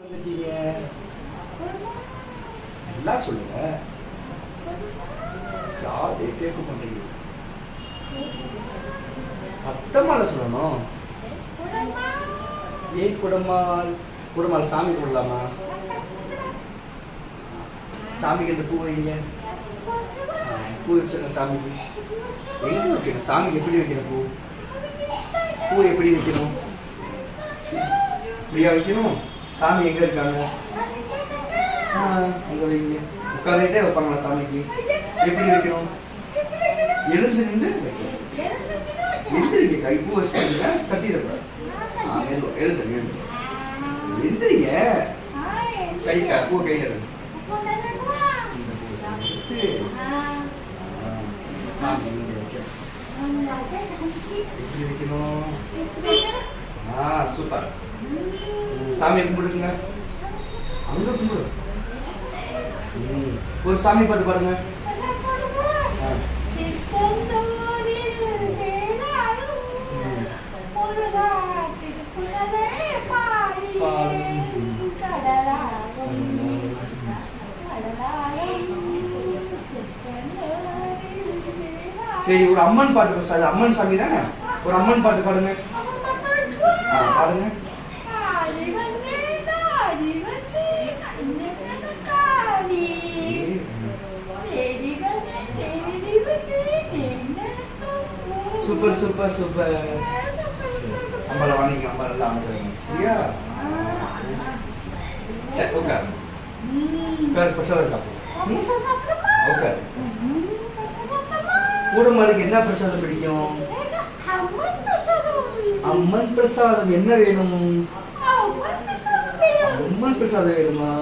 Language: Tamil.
இருக்கீங்க எல்லாம் சொல்லுங்க. யாரு கேட்க மாட்டேங்குது. சத்தமால சொல்லணும். ஏய் குடமால் குடமால் சாமி குடலாமா? சாமிக்கு இந்த பூ வைங்க. பூ வச்சுருங்க சாமிக்கு. எங்க வைக்கணும்? சாமிக்கு எப்படி வைக்கணும்? பூ எப்படி வைக்கணும்? இப்படியா வைக்கணும்? சாமி எங்க இருக்காங்க? அங்க வைங்க. உட்காந்துட்டே வைப்பாங்களா சாமிக்கு? எப்படி வைக்கணும்? எழுந்து நின்று வைக்கணும். எழுந்திரிங்க. கை பூ வச்சுக்கோங்க. கட்டிடக்கூடாது. எழுந்துருங்க எழுந்திரிங்க. கை பூ கையில் எடுங்க. சூப்பர். சாமி கும்பிடுங்க. அங்க கும்பிடு. ஒரு சாமி பாட்டு பாருங்க. சரி, ஒரு அம்மன் பாட்டு. அம்மன் சாமி தானே? ஒரு அம்மன் பாட்டு பாடுங்க. பாடுங்க. Super super super. அம்பால வாங்க. அம்பாலாம் அமைக்கிறீங்க. சரியா? சரி, உட்கார் உட்கார். பிரசாதம் சாப்பிடும். உட்கார். கூடமாளுக்கு என்ன பிரசாதம் பிடிக்கும்? அம்மன் பிரசாதம். என்ன வேணும்? அம்மன் பிரசாதம் வேணுமா?